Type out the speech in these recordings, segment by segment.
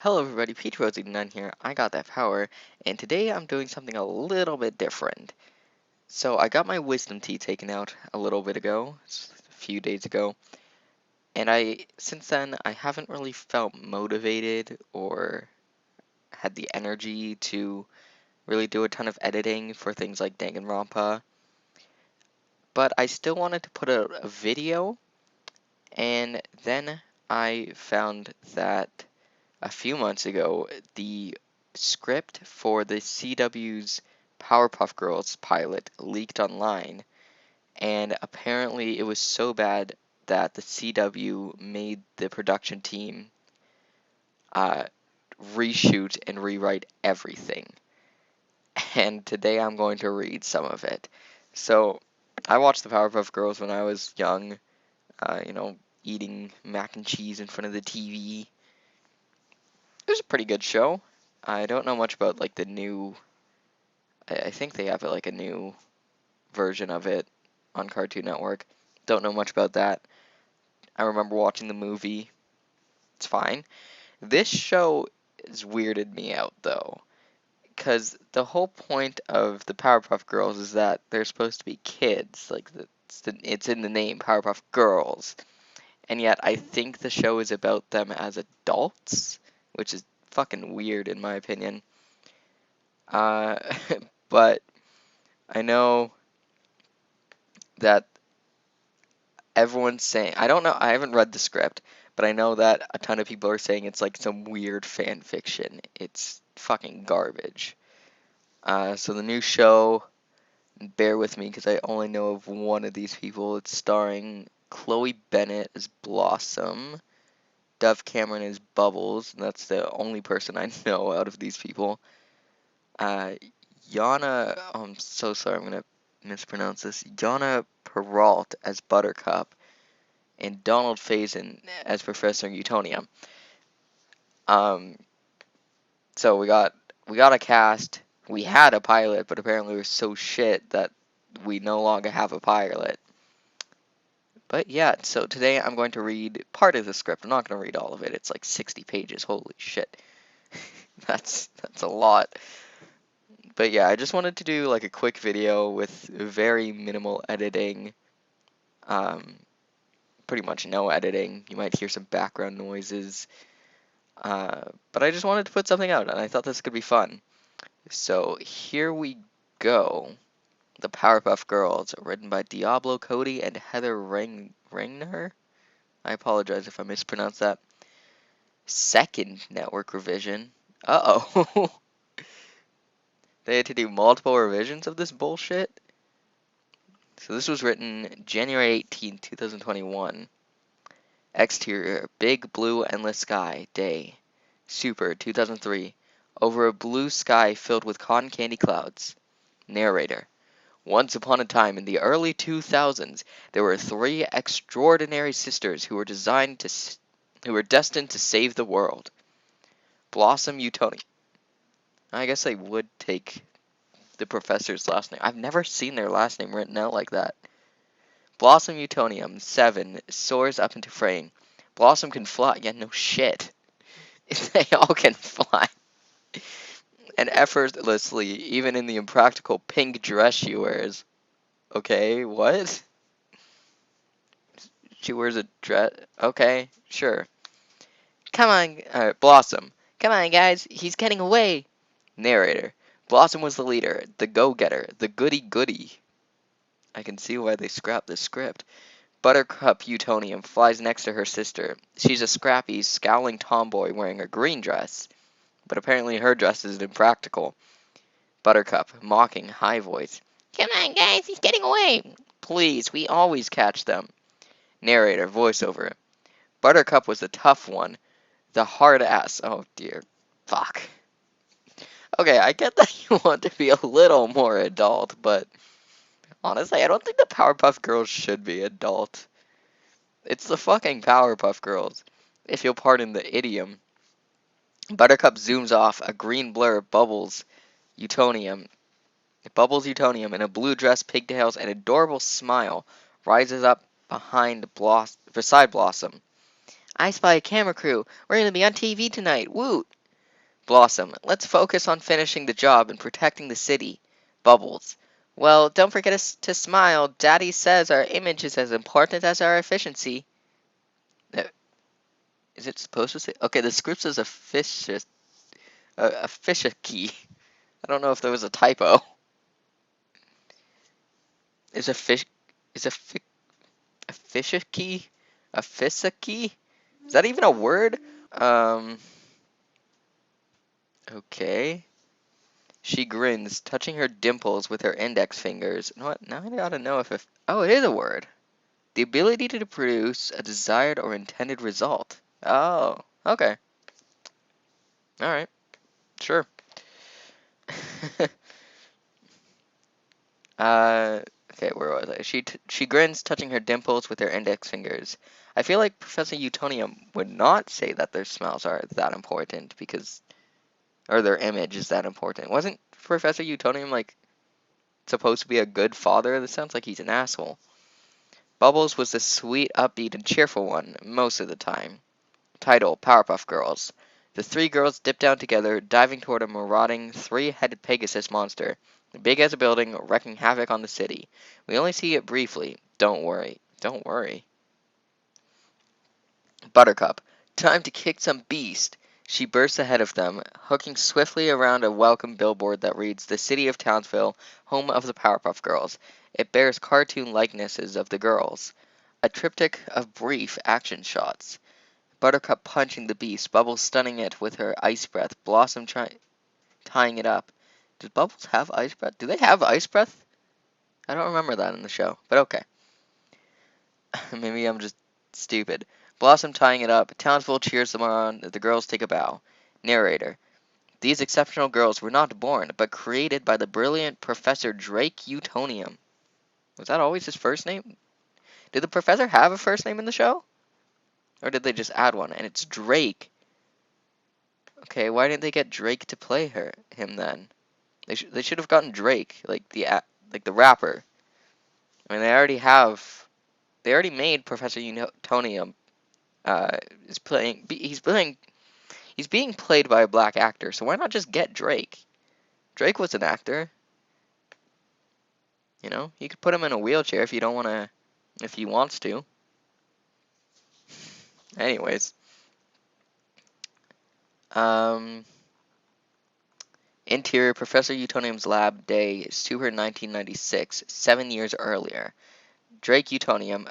Hello everybody, Peach Rose 89 here, I got that power, and today I'm doing something a little bit different. So I got my wisdom teeth taken out a little bit ago, a few days ago, and since then, I haven't really felt motivated or had the energy to really do a ton of editing for things like Danganronpa, but I still wanted to put a video, and then I found that a few months ago, the script for the CW's Powerpuff Girls pilot leaked online, and apparently it was so bad that the CW made the production team uh, reshoot and rewrite everything. And today I'm going to read some of it. So, I watched the Powerpuff Girls when I was young, eating mac and cheese in front of the TV. It was a pretty good show. I don't know much about like the new. I think they have like a new version of it on Cartoon Network. Don't know much about that. I remember watching the movie. It's fine. This show has weirded me out though, because the whole point of the Powerpuff Girls is that they're supposed to be kids. Like it's in the name, Powerpuff Girls, and yet I think the show is about them as adults, which is fucking weird in my opinion. Uh, but I know that everyone's saying, I don't know, I haven't read the script, but I know that a ton of people are saying it's like some weird fan fiction. It's fucking garbage. So the new show, bear with me because I only know of one of these people. It's starring Chloe Bennett as Blossom, Dove Cameron as Bubbles, and that's the only person I know out of these people. Uh, Yana, oh, I'm so sorry, I'm gonna mispronounce this. Yana Peralt as Buttercup, and Donald Faison as Professor Utonium. Um, so we got a cast. We had a pilot, but apparently it was so shit that we no longer have a pilot. But yeah, so today I'm going to read part of the script. I'm not going to read all of it. It's like 60 pages. Holy shit. That's a lot. But yeah, I just wanted to do like a quick video with very minimal editing. Um, Pretty much no editing. You might hear some background noises. But I just wanted to put something out, and I thought this could be fun. So here we go. The Powerpuff Girls, written by Diablo Cody and Heather Ringner. I apologize if I mispronounced that. Second network revision. Uh-oh. They had to do multiple revisions of this bullshit? So this was written January 18, 2021. Exterior, big blue endless sky, day. Super, 2003. Over a blue sky filled with cotton candy clouds. Narrator. Once upon a time in the early 2000s, there were three extraordinary sisters who were destined to save the world. Blossom Utoni. I guess I would take the professor's last name. I've never seen their last name written out like that. Blossom Utonium, 7, soars up into frame. Blossom can fly. Yeah, no shit. They all can fly. And effortlessly, even in the impractical pink dress she wears. Okay, what? She wears a dress? Okay, sure. Come on, Blossom. Come on, guys, he's getting away. Narrator. Blossom was the leader, the go-getter, the goody-goody. I can see why they scrapped this script. Buttercup Utonium flies next to her sister. She's a scrappy, scowling tomboy wearing a green dress, but apparently her dress is impractical. Buttercup, mocking, high voice. Come on, guys, he's getting away. Please, we always catch them. Narrator, voiceover. Buttercup was the tough one, the hard ass. Oh dear. Fuck. Okay, I get that you want to be a little more adult, but honestly, I don't think the Powerpuff Girls should be adult. It's the fucking Powerpuff Girls, if you'll pardon the idiom. Buttercup zooms off, a green blur bubbles Utonium. It bubbles Utonium, and a blue dress, pigtails, and adorable smile rises up beside Blossom. I Spy a camera crew. We're gonna be on TV tonight. Woot! Blossom, let's focus on finishing the job and protecting the city. Bubbles, well, don't forget to smile. Daddy says our image is as important as our efficiency. Uh, Is it supposed to say? Okay, the script says a fish key. I don't know if there was a typo. Is a fish is a fish key? A key? Is that even a word? Um. Okay. She grins, touching her dimples with her index fingers. You know what? Now I gotta know if oh, it is a word. The ability to produce a desired or intended result. Oh, okay. All right. Sure. uh, okay, where was I? She grins, touching her dimples with her index fingers. I feel like Professor Utonium would not say that their smells are that important because, or their image is that important. Wasn't Professor Utonium like supposed to be a good father? This sounds like he's an asshole. Bubbles was the sweet, upbeat, and cheerful one most of the time. Title: Powerpuff Girls. The three girls dip down together, diving toward a marauding, three-headed Pegasus monster, big as a building, wreaking havoc on the city. We only see it briefly. Don't worry. Don't worry. Buttercup. Time to kick some beast. She bursts ahead of them, hooking swiftly around a welcome billboard that reads, "The City of Townsville, home of the Powerpuff Girls." It bears cartoon likenesses of the girls. A triptych of brief action shots. Buttercup punching the beast, Bubbles stunning it with her ice breath, Blossom tying it up. Does Bubbles have ice breath? Do they have ice breath? I don't remember that in the show, but okay. Maybe I'm just stupid. Blossom tying it up, Townsville cheers them on, the girls take a bow. Narrator. These exceptional girls were not born, but created by the brilliant Professor Drake Utonium. Was that always his first name? Did the professor have a first name in the show? Or did they just add one? And it's Drake. Okay, why didn't they get Drake to play him then? They should have gotten Drake, like the rapper. I mean, they already made Professor Utonium. Is playing he's being played by a black actor. So why not just get Drake? Drake was an actor. You know, you could put him in a wheelchair if you don't want to, if he wants to. Anyways, um, interior Professor Utonium's lab day is to her 1996, 7 years earlier. Drake Utonium,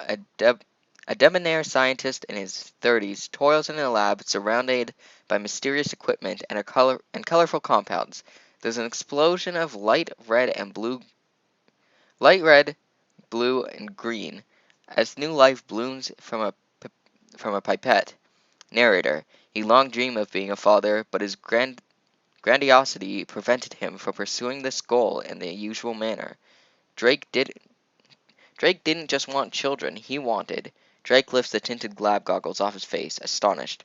a debonair scientist in his 30s, toils in a lab surrounded by mysterious equipment and colorful compounds. There's an explosion of light red, blue, and green as new life blooms from a pipette. Narrator: he long dreamed of being a father, but his grandiosity prevented him from pursuing this goal in the usual manner. Drake did Drake didn't just want children, he wanted. Drake lifts the tinted lab goggles off his face, astonished.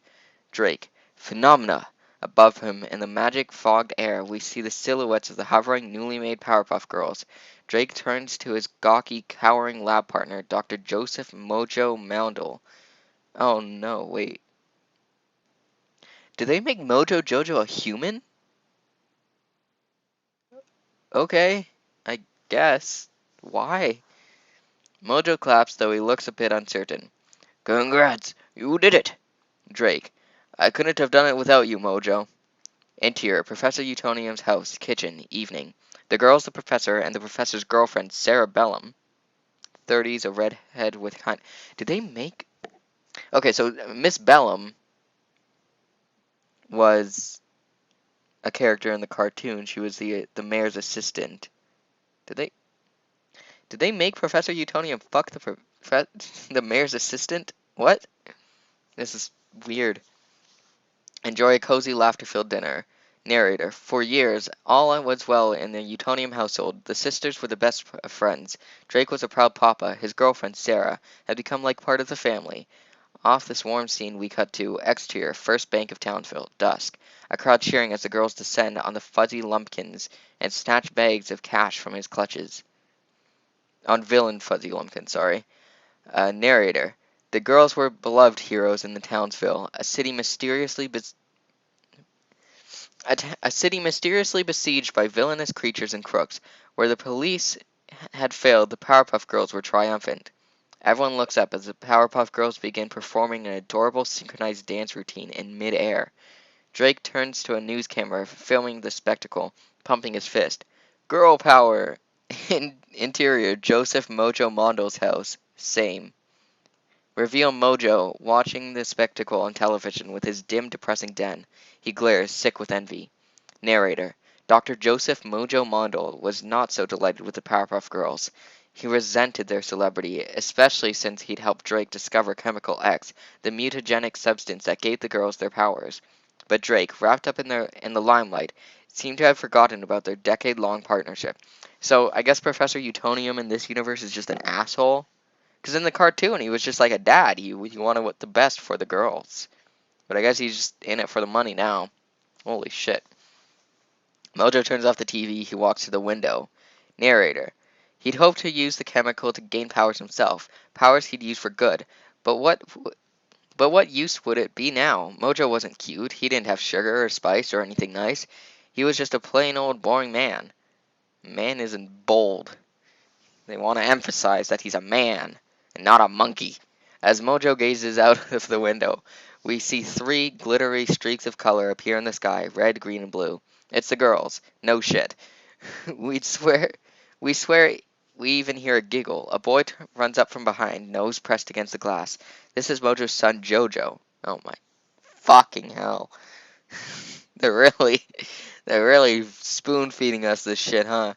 Drake. Phenomena! Above him, in the magic fogged air, we see the silhouettes of the hovering, newly made Powerpuff Girls. Drake turns to his gawky, cowering lab partner, Dr. Joseph Mojo Moundle. Oh no, wait. Did they make Mojo Jojo a human? Okay, I guess. Why? Mojo claps, though he looks a bit uncertain. Congrats, you did it! Drake. I couldn't have done it without you, Mojo. Interior, Professor Utonium's house, kitchen, evening. The girls, the professor, and the professor's girlfriend, Sarah Bellum. 30s, a redhead with kind. Did they make. Okay, so Miss Bellum was a character in the cartoon. She was the mayor's assistant. Did they. Did they make Professor Utonium fuck the mayor's assistant? What? This is weird. Enjoy a cozy, laughter-filled dinner. Narrator: for years, all was well in the Utonium household. The sisters were the best of friends. Drake was a proud papa. His girlfriend, Sarah, had become like part of the family. Off this warm scene, we cut to exterior, First Bank of Townsville, dusk. A crowd cheering as the girls descend on the fuzzy lumpkins and snatch bags of cash from his clutches. On villain fuzzy lumpkins, sorry. Narrator: The girls were beloved heroes in the Townsville, a city mysteriously besieged by villainous creatures and crooks. Where the police had failed, the Powerpuff Girls were triumphant. Everyone looks up as the Powerpuff Girls begin performing an adorable synchronized dance routine in mid-air. Drake turns to a news camera, filming the spectacle, pumping his fist. Girl power! Interior, Joseph Mojo Mondo's house. Same. Reveal Mojo, watching the spectacle on television with his dim, depressing den. He glares, sick with envy. Narrator. Dr. Joseph Mojo Mondle was not so delighted with the Powerpuff Girls. He resented their celebrity, especially since he'd helped Drake discover Chemical X, the mutagenic substance that gave the girls their powers. But Drake, wrapped up in the limelight, seemed to have forgotten about their decade-long partnership. So I guess Professor Utonium in this universe is just an asshole? Because in the cartoon, he was just like a dad. He wanted what the best for the girls. But I guess he's just in it for the money now. Holy shit. Mojo turns off the TV. He walks to the window. Narrator. He'd hoped to use the chemical to gain powers himself. Powers he'd use for good. But what use would it be now? Mojo wasn't cute. He didn't have sugar or spice or anything nice. He was just a plain old boring man. Man isn't bold. They want to emphasize that he's a man and not a monkey. As Mojo gazes out of the window, we see three glittery streaks of color appear in the sky, red, green, and blue. It's the girls. No shit. We'd swear, we swear we even hear a giggle. A boy runs up from behind, nose pressed against the glass. This is Mojo's son, Jojo. Oh my fucking hell. They're really, they're really spoon feeding us this shit, huh?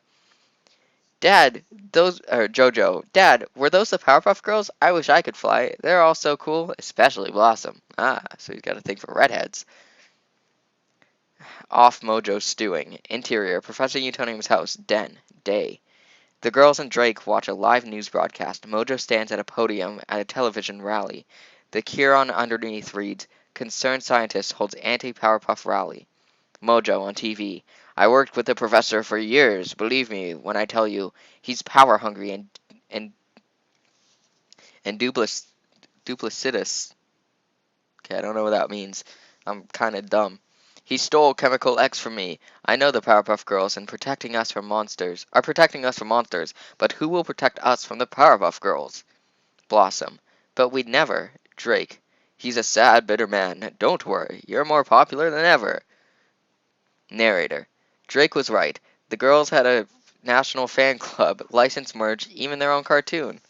Dad, Jojo, Dad, were those the Powerpuff Girls? I wish I could fly. They're all so cool, especially Blossom. Ah, so he's got a thing for redheads. Off Mojo stewing. Interior, Professor Utonium's house. Den. Day. The girls and Drake watch a live news broadcast. Mojo stands at a podium at a television rally. The Chiron underneath reads, Concerned Scientist holds anti-Powerpuff rally. Mojo on TV. I worked with the professor for years. Believe me when I tell you, he's power hungry and and duplicitous. Okay, I don't know what that means. I'm kind of dumb. He stole Chemical X from me. I know the Powerpuff Girls and protecting us from monsters are protecting us from monsters, but who will protect us from the Powerpuff Girls? Blossom. But we'd never. Drake. He's a sad, bitter man. Don't worry, you're more popular than ever. Narrator. Drake was right. The girls had a national fan club, license merch, even their own cartoon.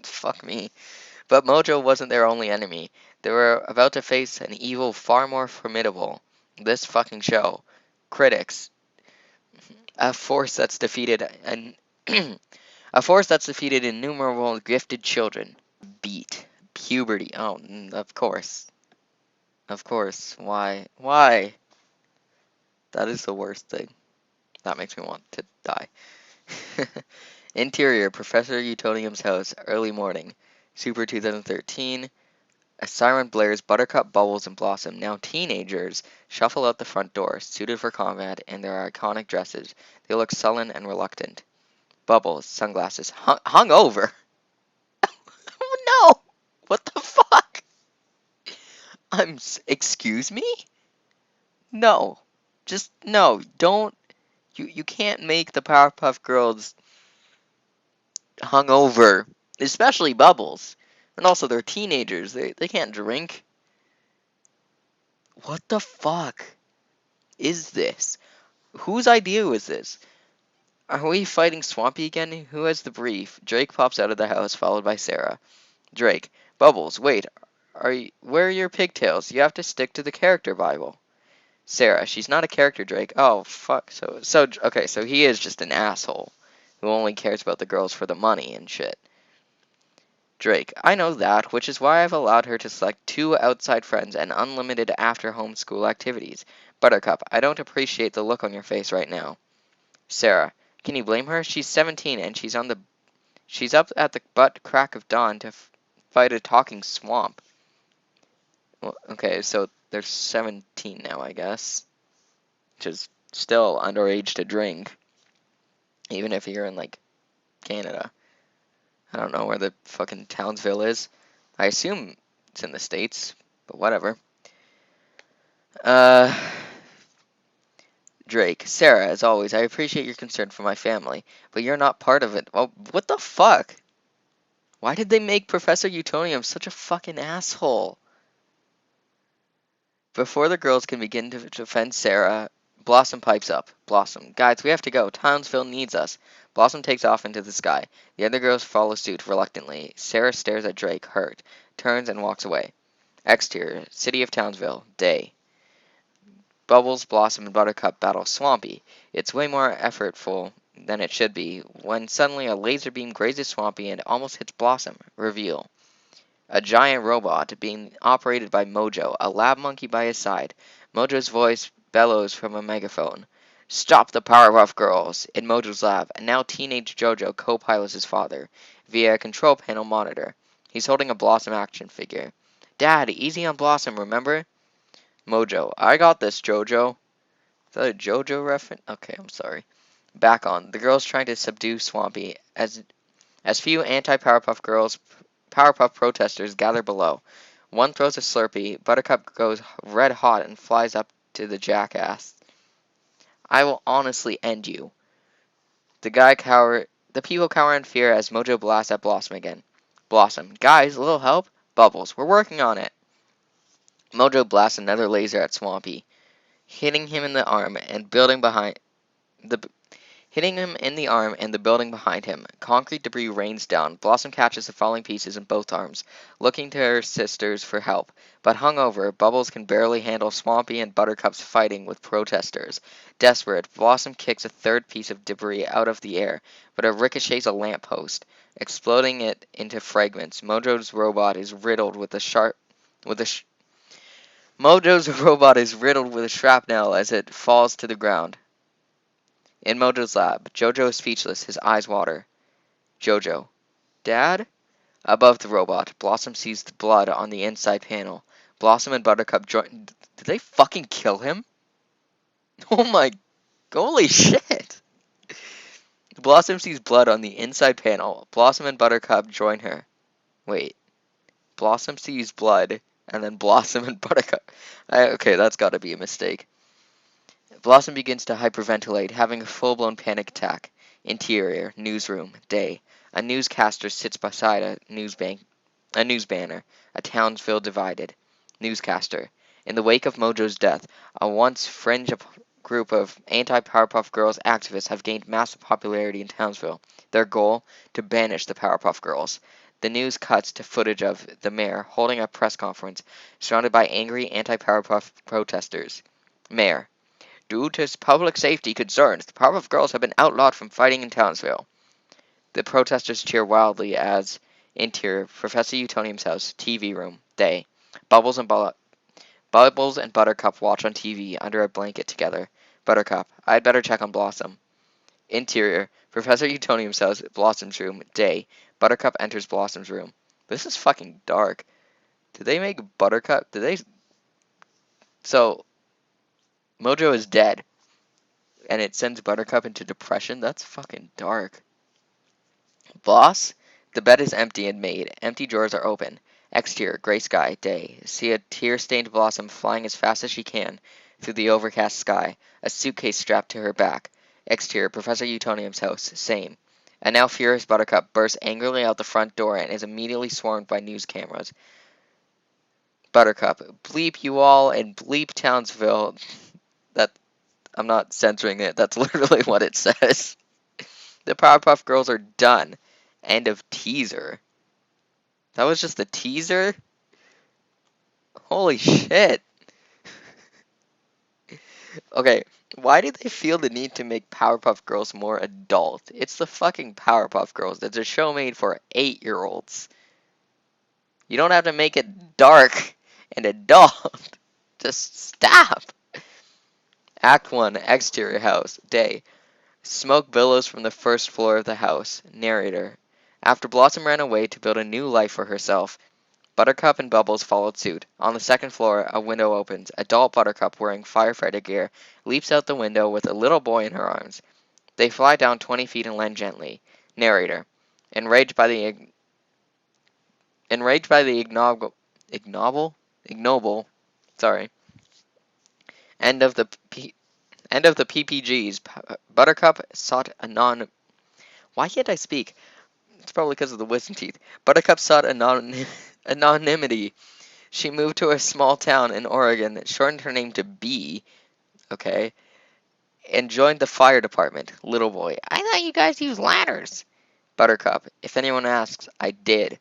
Fuck me. But Mojo wasn't their only enemy. They were about to face an evil far more formidable. This fucking show. Critics. A force that's defeated an a force that's defeated innumerable gifted children. Beat. Puberty. Oh, of course. Of course. Why? Why? That is the worst thing. That makes me want to die. Interior, Professor Utonium's house, early morning. Super 2013. A siren blares. Buttercup, Bubbles, and Blossom, now teenagers, shuffle out the front door, suited for combat in their iconic dresses. They look sullen and reluctant. Bubbles, sunglasses, hung over. Oh no! What the fuck? Excuse me? No. Just, no. Don't. You can't make the Powerpuff Girls hungover, especially Bubbles. And also, they're teenagers. They can't drink. What the fuck is this? Whose idea was this? Are we fighting Swampy again? Who has the brief? Drake pops out of the house, followed by Sarah. Drake. Bubbles, wait. Where are your pigtails? You have to stick to the character Bible. Sarah. She's not a character, Drake. Oh, fuck. Okay, so he is just an asshole who only cares about the girls for the money and shit. Drake. I know that, which is why I've allowed her to select 2 outside friends and unlimited after-home school activities. Buttercup. I don't appreciate the look on your face right now. Sarah. Can you blame her? She's 17 and she's up at the butt crack of dawn to fight a talking swamp. Well, okay, so they're 17 now, I guess. Which is still underage to drink. Even if you're in, like, Canada. I don't know where the fucking Townsville is. I assume it's in the States, but whatever. Uh, Drake, Sarah, as always, I appreciate your concern for my family, but you're not part of it. Oh, what the fuck? Why did they make Professor Utonium such a fucking asshole? Before the girls can begin to defend Sarah, Blossom pipes up. Blossom, guys, we have to go. Townsville needs us. Blossom takes off into the sky. The other girls follow suit reluctantly. Sarah stares at Drake, hurt, turns and walks away. Exterior, City of Townsville, day. Bubbles, Blossom, and Buttercup battle Swampy. It's way more effortful than it should be, when suddenly a laser beam grazes Swampy and almost hits Blossom. Reveal. A giant robot being operated by Mojo, a lab monkey by his side. Mojo's voice bellows from a megaphone. Stop the Powerpuff Girls! In Mojo's lab, and now teenage Jojo co-pilots his father, via a control panel monitor. He's holding a Blossom action figure. Dad, easy on Blossom, remember? Mojo, I got this, Jojo. Is that a Jojo reference? Okay, I'm sorry. Back on. The girls trying to subdue Swampy, as few Powerpuff protesters gather below. One throws a Slurpee, Buttercup goes red hot and flies up to the jackass. I will honestly end you. The people cower in fear as Mojo blasts at Blossom again. Blossom, guys, a little help? Bubbles, we're working on it. Mojo blasts another laser at Swampy, hitting him in the arm and building behind the hitting him in the arm and the building behind him. Concrete debris rains down. Blossom catches the falling pieces in both arms, looking to her sisters for help. But hungover, Bubbles can barely handle Swampy and Buttercup's fighting with protesters. Desperate, Blossom kicks a third piece of debris out of the air, but it ricochets a lamppost, exploding it into fragments. With a sh- Mojo's robot is riddled with shrapnel as it falls to the ground. In Mojo's lab, Jojo is speechless, his eyes water. Jojo. Dad? Above the robot, Blossom sees the blood on the inside panel. Blossom and Buttercup join. Did they fucking kill him? Oh my. Holy shit! Blossom sees blood on the inside panel. Blossom and Buttercup join her. Wait. Blossom sees blood, and then Blossom and Buttercup. Okay, that's gotta be a mistake. Blossom begins to hyperventilate, having a full-blown panic attack. Interior, newsroom, day. A newscaster sits beside a news banner. A Townsville divided. Newscaster. In the wake of Mojo's death, a once fringe group of anti-Powerpuff Girls activists have gained massive popularity in Townsville. Their goal? To banish the Powerpuff Girls. The news cuts to footage of the mayor holding a press conference, surrounded by angry anti-Powerpuff protesters. Mayor. Due to public safety concerns, the Powerpuff Girls have been outlawed from fighting in Townsville. The protesters cheer wildly as, interior, Professor Utonium's house, TV room, day. Bubbles and Buttercup watch on TV under a blanket together. Buttercup, I'd better check on Blossom. Interior, Professor Utonium's house, Blossom's room, day. Buttercup enters Blossom's room. This is fucking dark. Did they make Buttercup? So, Mojo is dead, and it sends Buttercup into depression? That's fucking dark. Boss? The bed is empty and made. Empty drawers are open. Exterior, gray sky, day. See a tear-stained Blossom flying as fast as she can through the overcast sky, a suitcase strapped to her back. Exterior, Professor Utonium's house, same. And now furious Buttercup bursts angrily out the front door and is immediately swarmed by news cameras. Buttercup, bleep you all and bleep Townsville. That I'm not censoring it. That's literally what it says. The Powerpuff Girls are done. End of teaser. That was just the teaser? Holy shit. Okay, why did they feel the need to make Powerpuff Girls more adult? It's the fucking Powerpuff Girls. That's a show made for 8-year-olds. You don't have to make it dark and adult. Just stop. Act 1, exterior house, day. Smoke billows from the first floor of the house. Narrator. After Blossom ran away to build a new life for herself, Buttercup and Bubbles followed suit. On the second floor, a window opens. Adult Buttercup, wearing firefighter gear, leaps out the window with a little boy in her arms. They fly down 20 feet and land gently. Narrator. Enraged by the ignoble, sorry, end of the PPGs, Buttercup sought Why can't I speak? It's probably because of the wisdom teeth. Buttercup sought anonymity. She moved to a small town in Oregon, shortened her name to B, okay, and joined the fire department. Little boy, I thought you guys used ladders. Buttercup, if anyone asks, I did.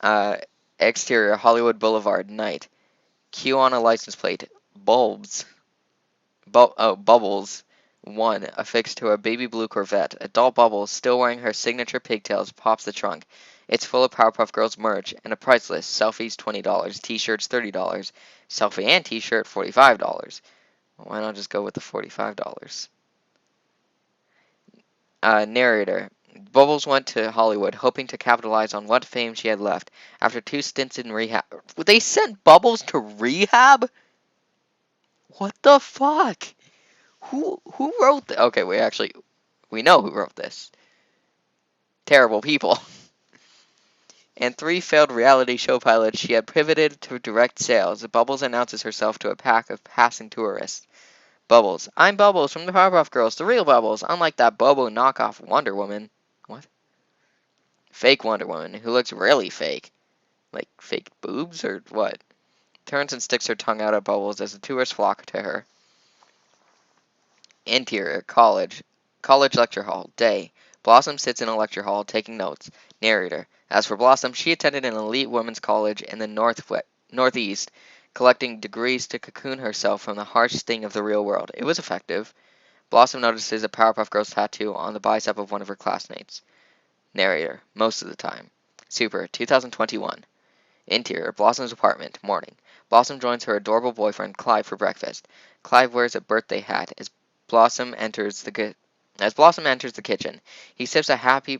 Uh, Exterior, Hollywood Boulevard, night. Q on a license plate. Bulbs. Bubbles. One, affixed to a baby blue Corvette. Adult Bubbles, still wearing her signature pigtails, pops the trunk. It's full of Powerpuff Girls merch and a price list. Selfies $20, t-shirts $30, selfie and t-shirt $45. Why not just go with the $45? Narrator. Bubbles went to Hollywood, hoping to capitalize on what fame she had left. After 2 stints in rehab. They sent Bubbles to rehab? What the fuck? Who wrote Okay, we know who wrote this. Terrible people. And 3 failed reality show pilots, she had pivoted to direct sales. Bubbles announces herself to a pack of passing tourists. Bubbles. I'm Bubbles from the Powerpuff Girls, the real Bubbles, unlike that Bobo knockoff Wonder Woman. What? Fake Wonder Woman, who looks really fake. Like fake boobs or what? Turns and sticks her tongue out at Bubbles as the tourists flock to her. Interior, college. College lecture hall. Day. Blossom sits in a lecture hall taking notes. Narrator. As for Blossom, she attended an elite women's college in the Northeast, collecting degrees to cocoon herself from the harsh sting of the real world. It was effective. Blossom notices a Powerpuff Girls tattoo on the bicep of one of her classmates. Narrator. Most of the time. Super. 2021. Interior, Blossom's apartment, morning. Blossom joins her adorable boyfriend Clive for breakfast. Clive wears a birthday hat as Blossom enters the kitchen. He slips a happy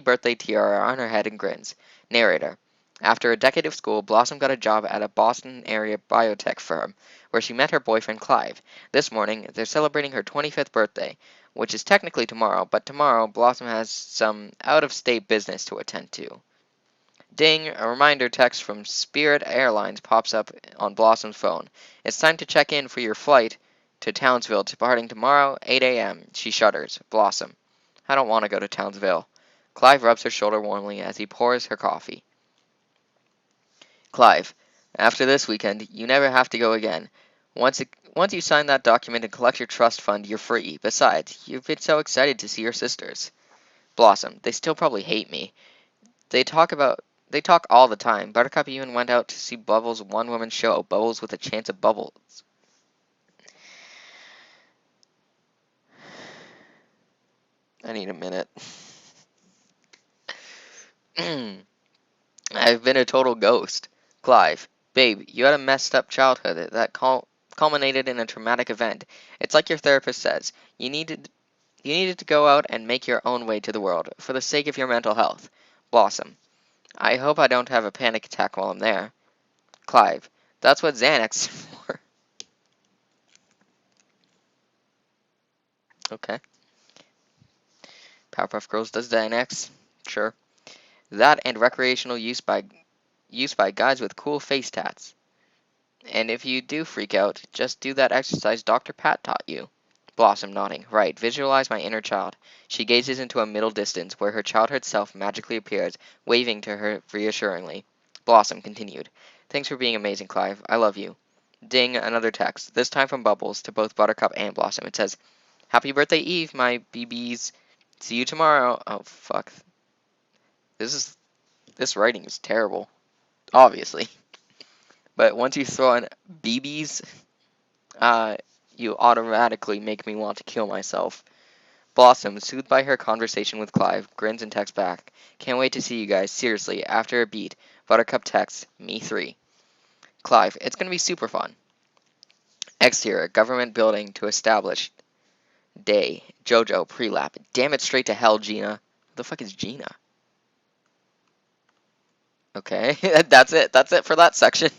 birthday tiara on her head and grins. Narrator. After a decade of school, Blossom got a job at a Boston area biotech firm, where she met her boyfriend Clive. This morning, they're celebrating her 25th birthday, which is technically tomorrow, but tomorrow Blossom has some out-of-state business to attend to. Ding, a reminder text from Spirit Airlines pops up on Blossom's phone. It's time to check in for your flight to Townsville, departing tomorrow, 8 a.m. She shudders. Blossom. I don't want to go to Townsville. Clive rubs her shoulder warmly as he pours her coffee. Clive. After this weekend, you never have to go again. Once you sign that document and collect your trust fund, you're free. Besides, you've been so excited to see your sisters. Blossom. They still probably hate me. They talk all the time. Buttercup even went out to see Bubbles' one-woman show, Bubbles with a Chance of Bubbles. I need a minute. I've been a total ghost. Clive. Babe, you had a messed up childhood that culminated in a traumatic event. It's like your therapist says. You needed to go out and make your own way to the world, for the sake of your mental health. Blossom. I hope I don't have a panic attack while I'm there. Clive. That's what Xanax is for. Okay. Powerpuff Girls does Xanax. Sure. That and recreational use by guys with cool face tats. And if you do freak out, just do that exercise Dr. Pat taught you. Blossom nodding. Right, visualize my inner child. She gazes into a middle distance where her childhood self magically appears, waving to her reassuringly. Blossom continued. Thanks for being amazing, Clive. I love you. Ding, another text, this time from Bubbles to both Buttercup and Blossom. It says, Happy birthday Eve, my BBs. See you tomorrow. Oh, fuck. This writing is terrible. Obviously. But once you throw in BBs, you automatically make me want to kill myself. Blossom, soothed by her conversation with Clive, grins and texts back. Can't wait to see you guys. Seriously, after a beat. Buttercup texts, me 3. Clive, it's gonna be super fun. Exterior, government building to establish. Day, Jojo, pre-lap. Damn it, straight to hell, Gina. Who the fuck is Gina? Okay, that's it. That's it for that section.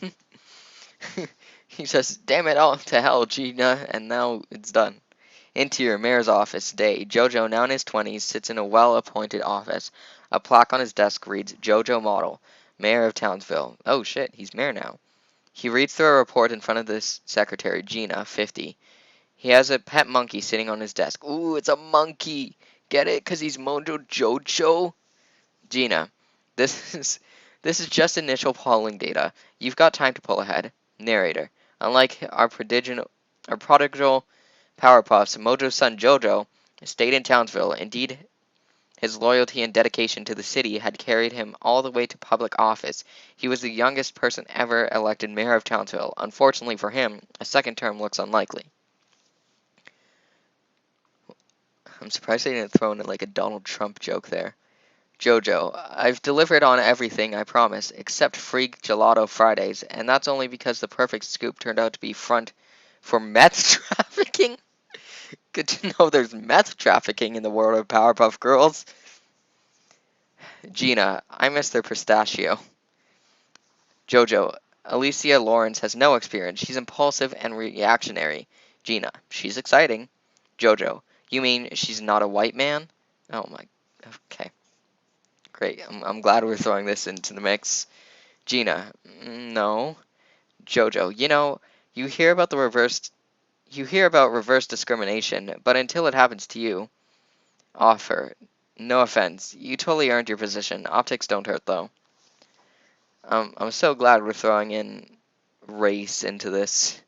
He says, damn it all to hell, Gina, and now it's done. Interior Mayor's Office Day. Jojo, now in his 20s, sits in a well-appointed office. A plaque on his desk reads, Jojo Model, Mayor of Townsville. Oh shit, he's mayor now. He reads through a report in front of this secretary, Gina, 50. He has a pet monkey sitting on his desk. Ooh, it's a monkey! Get it? 'Cause he's Mojo Jojo? Gina, this is this is just initial polling data. You've got time to pull ahead. Narrator. Unlike our prodigal Powerpuffs, Mojo's son Jojo stayed in Townsville. Indeed, his loyalty and dedication to the city had carried him all the way to public office. He was the youngest person ever elected mayor of Townsville. Unfortunately for him, a second term looks unlikely. I'm surprised they didn't throw in like a Donald Trump joke there. Jojo, I've delivered on everything, I promise, except free gelato Fridays, and that's only because the perfect scoop turned out to be front for meth trafficking. Good to know there's meth trafficking in the world of Powerpuff Girls. Gina, I miss their pistachio. Jojo, Alicia Lawrence has no experience. She's impulsive and reactionary. Gina, she's exciting. Jojo, you mean she's not a white man? Oh my, okay. Great, I'm glad we're throwing this into the mix. Gina, no. Jojo, you hear about reverse discrimination, but until it happens to you, offer. No offense, you totally earned your position. Optics don't hurt though. I'm so glad we're throwing in race into this,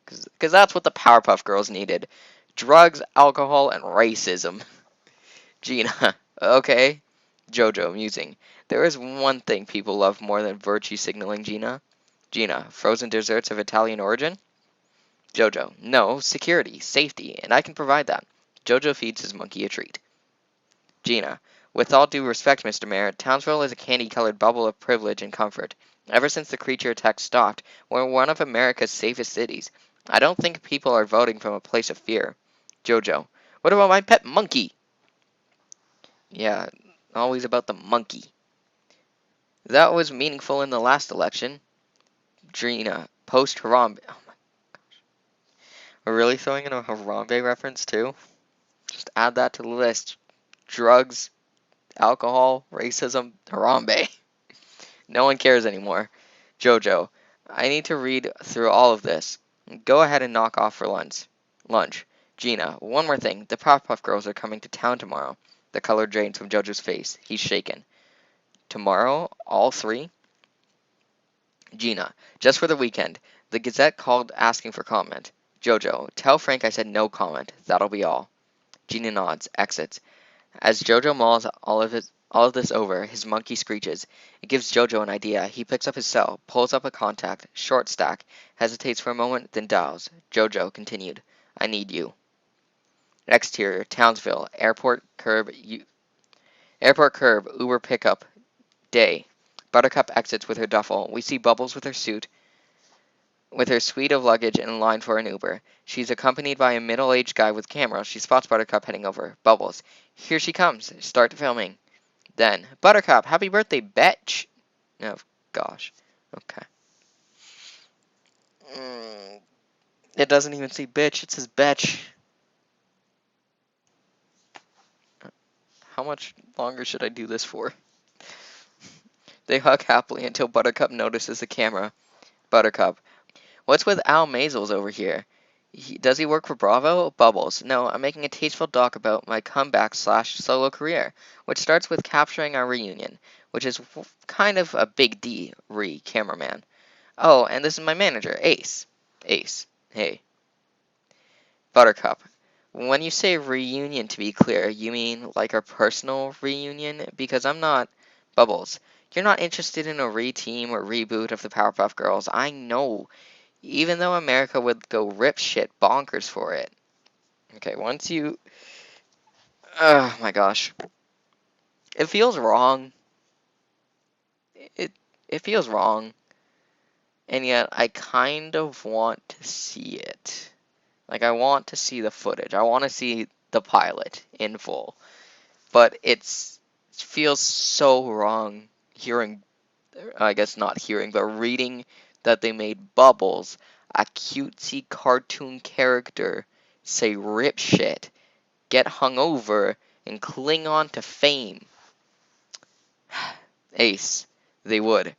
because that's what the Powerpuff Girls needed. Drugs, alcohol, and racism. Gina, okay. Jojo, musing. There is one thing people love more than virtue signaling, Gina. Gina, frozen desserts of Italian origin? Jojo, no, security, safety, and I can provide that. Jojo feeds his monkey a treat. Gina, with all due respect, Mr. Mayor, Townsville is a candy-colored bubble of privilege and comfort. Ever since the creature attack stopped, we're one of America's safest cities. I don't think people are voting from a place of fear. Jojo, what about my pet monkey? Yeah, always about the monkey. That was meaningful in the last election. Gina, post-Harambe. Oh my, we're really throwing in a Harambe reference too? Just add that to the list. Drugs, alcohol, racism, Harambe. No one cares anymore. Jojo, I need to read through all of this. Go ahead and knock off for lunch. Lunch. Gina, one more thing. The Powerpuff Girls are coming to town tomorrow. The color drains from Jojo's face. He's shaken. Tomorrow? All three? Gina, just for the weekend. The Gazette called asking for comment. Jojo, tell Frank I said no comment. That'll be all. Gina nods, exits. As Jojo mulls all of this over, his monkey screeches. It gives Jojo an idea. He picks up his cell, pulls up a contact, short stack, hesitates for a moment, then dials. Jojo continued. I need you. Exterior, Townsville, airport curb, Uber pickup, day. Buttercup exits with her duffel. We see Bubbles with her suite of luggage in line for an Uber. She's accompanied by a middle-aged guy with camera. She spots Buttercup heading over. Bubbles. Here she comes. Start filming. Then, Buttercup, happy birthday, bitch. Oh, gosh. Okay. It doesn't even say bitch. It says betch. How much longer should I do this for? They hug happily until Buttercup notices the camera. Buttercup. What's with Al Maisels over here? Does he work for Bravo? Bubbles. No, I'm making a tasteful doc about my comeback/solo career, which starts with capturing our reunion, which is kind of a big D, cameraman. Oh, and this is my manager, Ace. Ace. Hey. Buttercup. When you say reunion, to be clear, you mean like our personal reunion? Because I'm not. Bubbles. You're not interested in a re-team or reboot of the Powerpuff Girls. I know. Even though America would go rip shit bonkers for it. Okay, once you... Oh my gosh. It feels wrong. It, it feels wrong. And yet, I kind of want to see it. Like, I want to see the footage. I want to see the pilot in full. But it feels so wrong hearing... I guess not hearing, but reading that they made Bubbles, a cutesy cartoon character, say rip shit, get hungover, and cling on to fame. Ace, they would.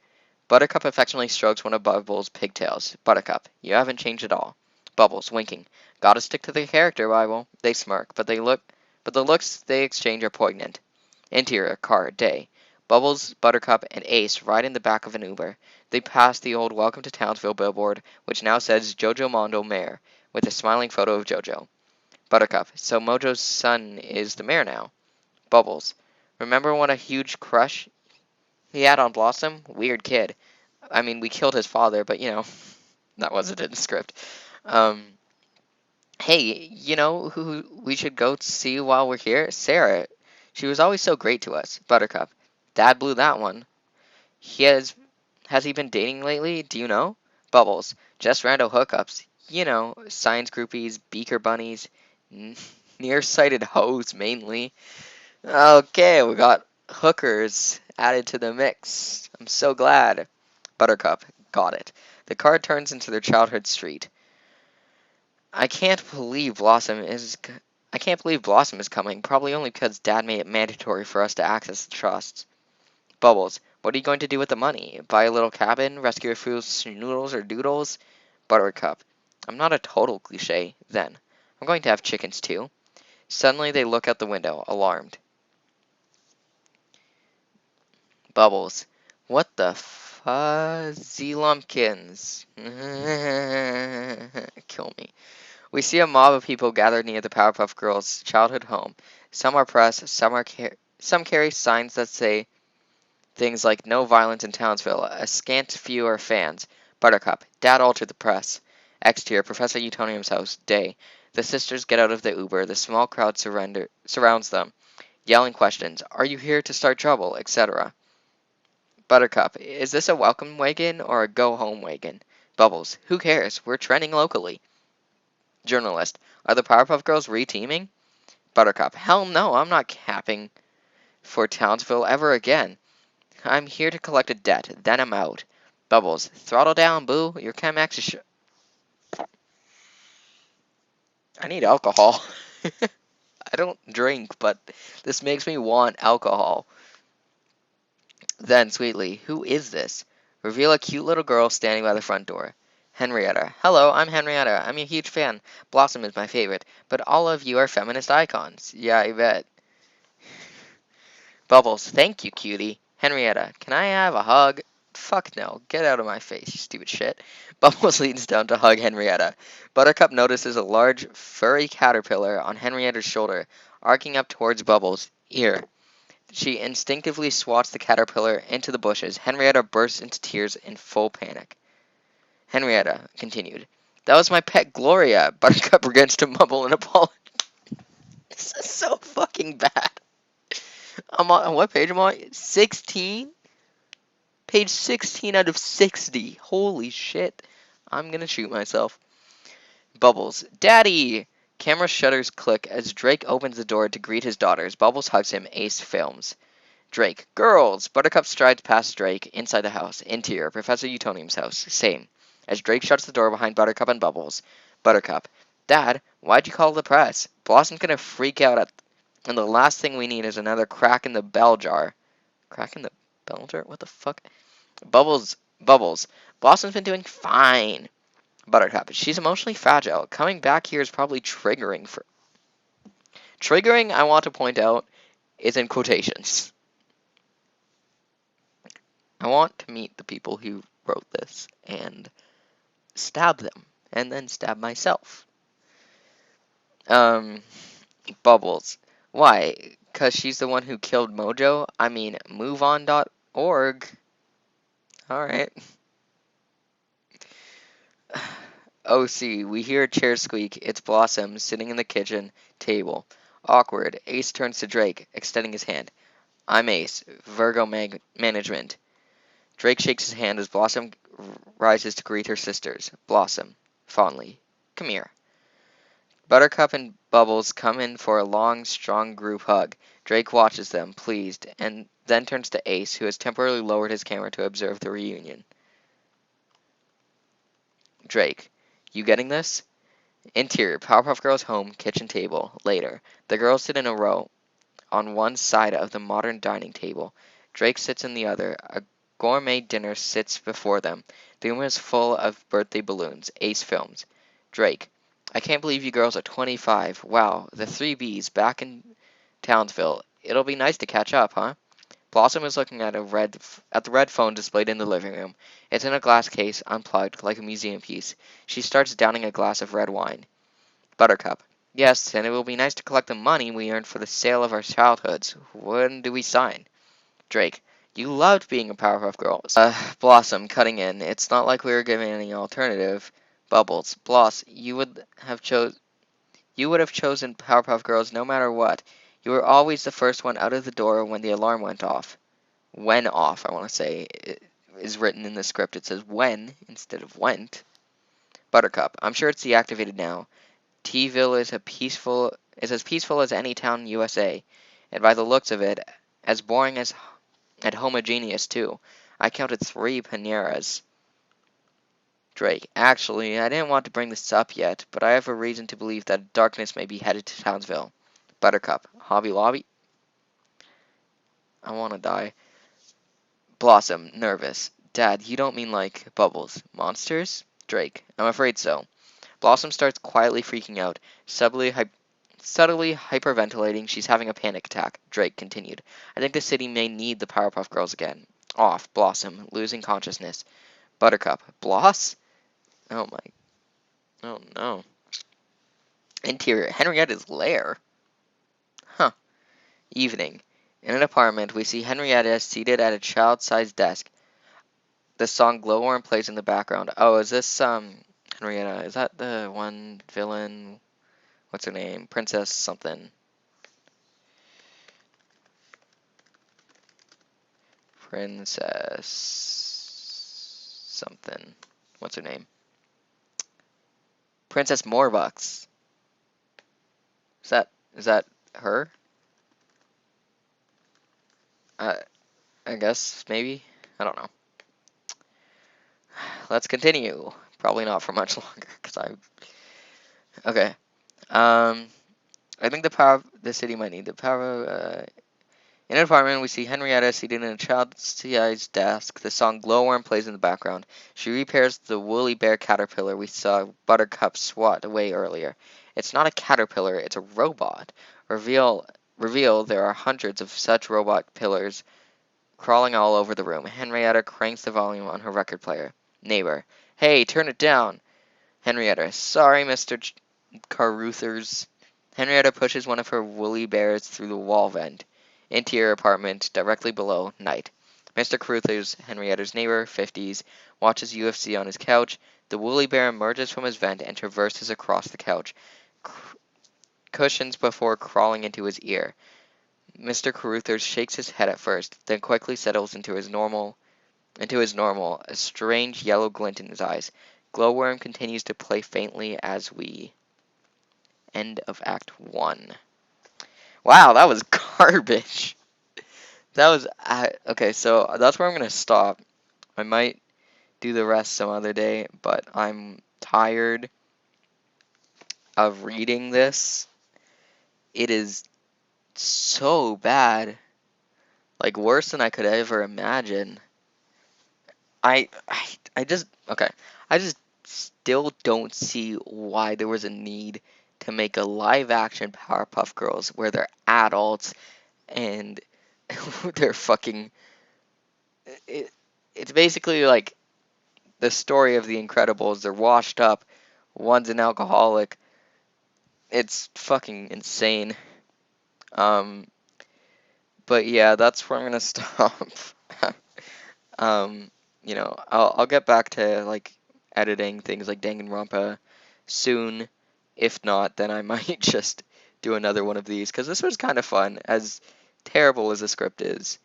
Buttercup affectionately strokes one of Bubbles' pigtails. Buttercup, you haven't changed at all. Bubbles, winking. Gotta stick to the character, Bible. They smirk, but the looks they exchange are poignant. Interior, car, day. Bubbles, Buttercup, and Ace ride in the back of an Uber. They pass the old Welcome to Townsville billboard, which now says Jojo Mondo Mayor, with a smiling photo of Jojo. Buttercup, so Mojo's son is the mayor now. Bubbles, remember what a huge crush he had on Blossom? Weird kid. I mean, we killed his father, but that wasn't in the script. Um, hey, you know who we should go see while we're here? Sarah. She was always so great to us. Buttercup. Dad blew that one. Has he been dating lately? Do you know? Bubbles. Just rando hookups. Science groupies, beaker bunnies, n- nearsighted hoes mainly. Okay, we got hookers added to the mix. I'm so glad. Buttercup. Got it. The car turns into their childhood street. I can't believe Blossom is. I can't believe Blossom is coming. Probably only because Dad made it mandatory for us to access the trusts. Bubbles. What are you going to do with the money? Buy a little cabin? Rescue a few snoodles or doodles? Buttercup. I'm not a total cliche, then. I'm going to have chickens too. Suddenly they look out the window, alarmed. Bubbles. What the fuzzy lumpkins? Kill me. We see a mob of people gathered near the Powerpuff Girls' childhood home. Some are press, some carry signs that say things like "No violence in Townsville." A scant few are fans. Buttercup. Dad altered the press. Exterior, Professor Utonium's house. Day. The sisters get out of the Uber. The small crowd surrounds them, yelling questions. Are you here to start trouble? Etc. Buttercup. Is this a welcome wagon or a go-home wagon? Bubbles. Who cares? We're trending locally. Journalist. Are the Powerpuff Girls re-teaming? Buttercup. Hell no, I'm not capping for Townsville ever again. I'm here to collect a debt, then I'm out. Bubbles. Throttle down, boo. Your Chemex is I need alcohol. I don't drink, but this makes me want alcohol. Then, sweetly, who is this? Reveal a cute little girl standing by the front door. Henrietta. Hello, I'm Henrietta. I'm a huge fan. Blossom is my favorite, but all of you are feminist icons. Yeah, I bet. Bubbles. Thank you, cutie. Henrietta. Can I have a hug? Fuck no. Get out of my face, you stupid shit. Bubbles leans down to hug Henrietta. Buttercup notices a large, furry caterpillar on Henrietta's shoulder, arcing up towards Bubbles' ear. She instinctively swats the caterpillar into the bushes. Henrietta bursts into tears in full panic. Henrietta continued. That was my pet Gloria. Buttercup begins to mumble an apology. This is so fucking bad. I'm on what page am I on? 16? Page 16 out of 60. Holy shit. I'm gonna shoot myself. Bubbles. Daddy! Camera shutters click as Drake opens the door to greet his daughters. Bubbles hugs him. Ace films. Drake. Girls! Buttercup strides past Drake, inside the house. Interior. Professor Utonium's house. Same. As Drake shuts the door behind Buttercup and Bubbles. Buttercup. Dad, why'd you call the press? Blossom's gonna freak out and the last thing we need is another crack in the bell jar. Crack in the bell jar? What the fuck? Bubbles. Blossom's been doing fine. Buttercup. She's emotionally fragile. Coming back here is probably triggering for. Triggering, I want to point out, is in quotations. I want to meet the people who wrote this and stab them, and then stab myself. Um, Bubbles. Why? Because she's the one who killed Mojo? I mean, moveon.org. Alright. OC, we hear a chair squeak. It's Blossom sitting in the kitchen table. Awkward. Ace turns to Drake, extending his hand. I'm Ace, Virgo Management. Drake shakes his hand as Blossom rises to greet her sisters. Blossom, fondly. Come here. Buttercup and Bubbles come in for a long, strong group hug. Drake watches them, pleased, and then turns to Ace, who has temporarily lowered his camera to observe the reunion. Drake, you getting this? Interior, Powerpuff Girls home, kitchen table. Later. The girls sit in a row on one side of the modern dining table. Drake sits in the other. A gourmet dinner sits before them. The room is full of birthday balloons. Ace Films. Drake. I can't believe you girls are 25. Wow, the 3Bs back in Townsville. It'll be nice to catch up, huh? Blossom is looking at the red phone displayed in the living room. It's in a glass case, unplugged, like a museum piece. She starts downing a glass of red wine. Buttercup. Yes, and it will be nice to collect the money we earned for the sale of our childhoods. When do we sign? Drake. You loved being a Powerpuff Girl. Blossom, cutting in. It's not like we were given any alternative. Bubbles. Bloss, you would have chosen Powerpuff Girls no matter what. You were always the first one out of the door when the alarm went off. When off, I want to say, it is written in the script. It says when instead of went. Buttercup. I'm sure it's deactivated now. T-ville is as peaceful as any town in USA, and by the looks of it, as boring as and homogeneous too. I counted 3 Paneras. Drake. Actually, I didn't want to bring this up yet, but I have a reason to believe that darkness may be headed to Townsville. Buttercup. Hobby Lobby? I want to die. Blossom. Nervous. Dad, you don't mean like Bubbles. Monsters? Drake. I'm afraid so. Blossom starts quietly freaking out, subtly hyperventilating. She's having a panic attack. Drake continued. I think the city may need the Powerpuff Girls again. Off. Blossom. Losing consciousness. Buttercup. Bloss? Oh my. Oh no. Interior. Henrietta's lair. Huh. Evening. In an apartment, we see Henrietta seated at a child-sized desk. The song Glowworm plays in the background. Oh, is this, Henrietta? Is that the one villain? What's her name? Princess something. Princess something. What's her name? Princess Morbucks. Is that her? Uh, I guess maybe. I don't know. Let's continue. Probably not for much longer because okay. Um, I think the city might need the power. In an apartment, we see Henrietta seated in a child-sized desk. The song Glowworm plays in the background. She repairs the woolly bear caterpillar we saw Buttercup swat away earlier. It's not a caterpillar, it's a robot. Reveal there are hundreds of such robot pillars crawling all over the room. Henrietta cranks the volume on her record player. Neighbor. Hey, turn it down. Henrietta. Sorry, Mr. Caruthers. Henrietta pushes one of her woolly bears through the wall vent. Interior apartment, directly below, night. Mr. Caruthers, Henrietta's neighbor, 50s, watches UFC on his couch. The woolly bear emerges from his vent and traverses across the couch, cushions before crawling into his ear. Mr. Caruthers shakes his head at first, then quickly settles into his normal, a strange yellow glint in his eyes. Glowworm continues to play faintly as we end of Act 1. Wow, that was garbage. That was okay, so that's where I'm gonna stop. I might do the rest some other day, but I'm tired of reading this. It is so bad, like worse than I could ever imagine. I just okay. I just still don't see why there was a need to make a live action Powerpuff Girls where they're adults and they're fucking it, it's basically like the story of the Incredibles. They're washed up. One's an alcoholic. It's fucking insane. Um, but yeah, that's where I'm gonna stop. um, I'll get back to like editing things like Danganronpa soon. If not, then I might just do another one of these because this was kind of fun, as terrible as the script is.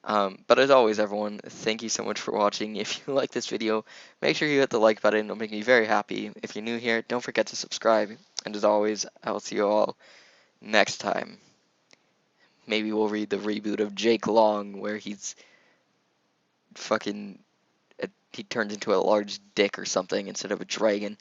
But as always, everyone, thank you so much for watching. If you like this video, make sure you hit the like button. It'll make me very happy. If you're new here, don't forget to subscribe. And as always, I will see you all next time. Maybe we'll read the reboot of Jake Long, where he's fucking he turns into a large dick or something instead of a dragon.